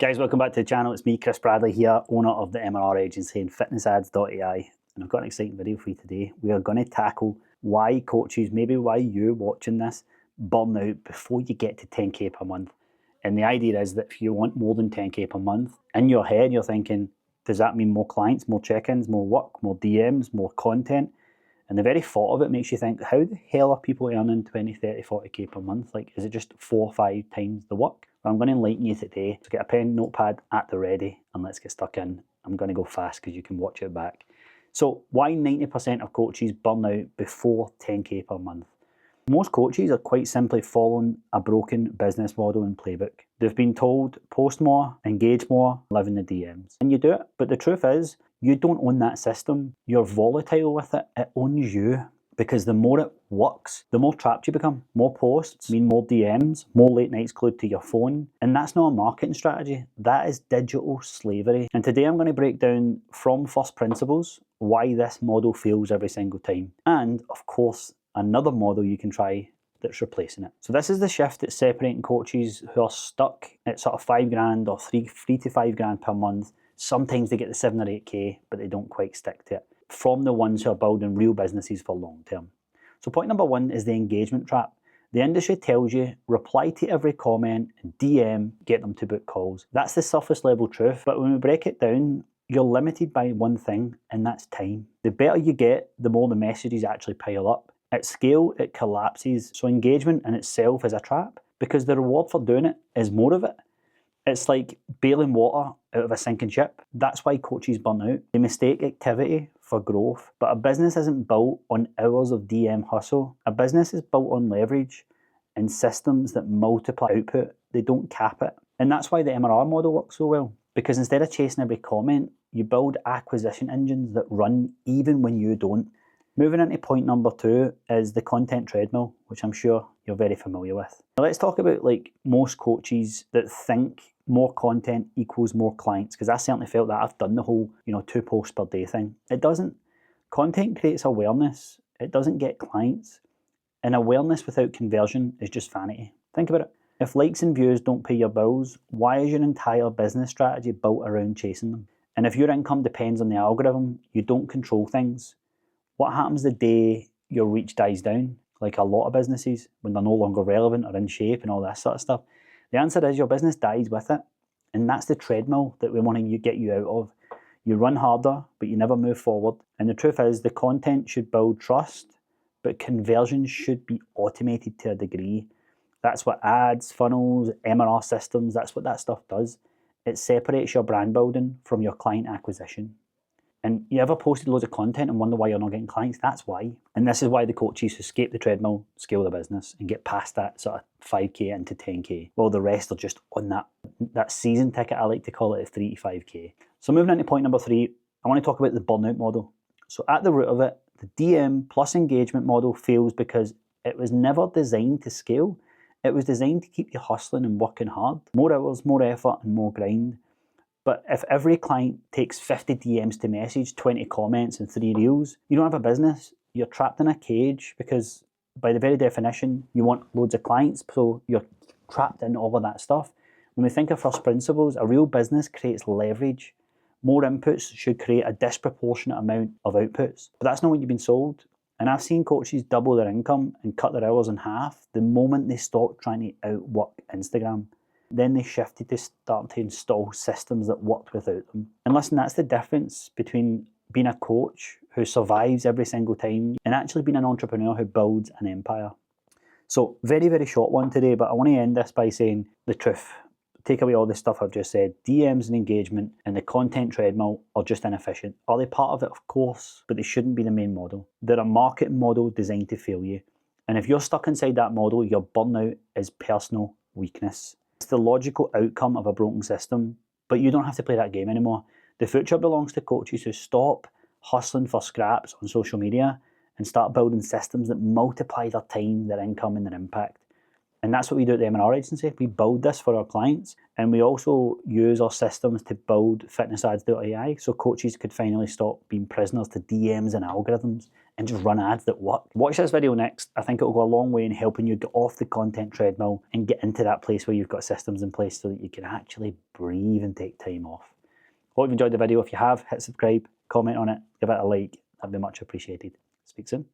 Guys, welcome back to the channel. It's me, Chris Bradley here, owner of the MRR agency and fitnessads.ai. And I've got an exciting video for you today. We are going to tackle why coaches, maybe why you're watching this, burn out before you get to 10K per month. And the idea is that if you want more than 10K per month, in your head you're thinking, does that mean more clients, more check-ins, more work, more DMs, more content? And the very thought of it makes you think, how the hell are people earning 20, 30, 40K per month? Like, is it just 4 or 5 times the work? Well, I'm going to enlighten you today. So get a pen, notepad at the ready, and let's get stuck in. I'm going to go fast because you can watch it back. So why 90% of coaches burn out before 10K per month? Most coaches are quite simply following a broken business model and playbook. They've been told, post more, engage more, live in the DMs. And you do it, but the truth is, you don't own that system. You're volatile with it. It owns you. Because the more it works, the more trapped you become. More posts mean more DMs, more late nights glued to your phone. And that's not a marketing strategy. That is digital slavery. And today I'm going to break down from first principles why this model fails every single time. And of course, another model you can try that's replacing it. So this is the shift that's separating coaches who are stuck at sort of 5 grand or 3 to 5 grand per month. Sometimes they get the 7 or 8K, but they don't quite stick to it, from the ones who are building real businesses for long term. So point number 1 is the engagement trap. The industry tells you, reply to every comment, DM, get them to book calls. That's the surface level truth, but when we break it down, you're limited by one thing, and that's time. The better you get, the more the messages actually pile up. At scale, it collapses. So engagement in itself is a trap, because the reward for doing it is more of it. It's like bailing water out of a sinking ship. That's why coaches burn out. They mistake activity for growth. But a business isn't built on hours of DM hustle. A business is built on leverage and systems that multiply output. They don't cap it. And that's why the MRR model works so well. Because instead of chasing every comment, you build acquisition engines that run even when you don't. Moving into point number 2 is the content treadmill, which I'm sure you're very familiar with. Now let's talk about like most coaches that think more content equals more clients, because I certainly felt that. I've done the whole 2 posts per day thing. It doesn't. Content creates awareness. It doesn't get clients. And awareness without conversion is just vanity. Think about it. If likes and views don't pay your bills, why is your entire business strategy built around chasing them? And if your income depends on the algorithm, you don't control things. What happens the day your reach dies down, like a lot of businesses, when they're no longer relevant or in shape and all that sort of stuff? The answer is your business dies with it. And that's the treadmill that we want to get you out of. You run harder, but you never move forward. And the truth is, the content should build trust, but conversions should be automated to a degree. That's what ads, funnels, MRR systems, that's what that stuff does. It separates your brand building from your client acquisition. And you ever posted loads of content and wonder why you're not getting clients? That's why. And this is why the coaches who escape the treadmill scale the business and get past that sort of 5K into 10K. While the rest are just on that season ticket, I like to call it, of 3 to 5K. So moving into point number 3, I want to talk about the burnout model. So at the root of it, the DM plus engagement model fails because it was never designed to scale. It was designed to keep you hustling and working hard. More hours, more effort, and more grind. But if every client takes 50 DMs to message, 20 comments and 3 reels, you don't have a business. You're trapped in a cage because by the very definition, you want loads of clients, so you're trapped in all of that stuff. When we think of first principles, a real business creates leverage. More inputs should create a disproportionate amount of outputs. But that's not what you've been sold. And I've seen coaches double their income and cut their hours in half the moment they stop trying to outwork Instagram. Then they shifted to start to install systems that worked without them. And listen, that's the difference between being a coach who survives every single time and actually being an entrepreneur who builds an empire. So very, very short one today, but I want to end this by saying the truth. Take away all the stuff I've just said. DMs and engagement and the content treadmill are just inefficient. Are they part of it? Of course, but they shouldn't be the main model. They're a marketing model designed to fail you. And if you're stuck inside that model, your burnout is personal weakness. It's the logical outcome of a broken system, but you don't have to play that game anymore. The future belongs to coaches who stop hustling for scraps on social media and start building systems that multiply their time, their income, and their impact. And that's what we do at the M&R agency. We build this for our clients, and we also use our systems to build fitnessads.ai so coaches could finally stop being prisoners to DMs and algorithms and just run ads that work. Watch this video next. I think it'll go a long way in helping you get off the content treadmill and get into that place where you've got systems in place so that you can actually breathe and take time off. Hope you've enjoyed the video. If you have, hit subscribe, comment on it, give it a like. That'd be much appreciated. Speak soon.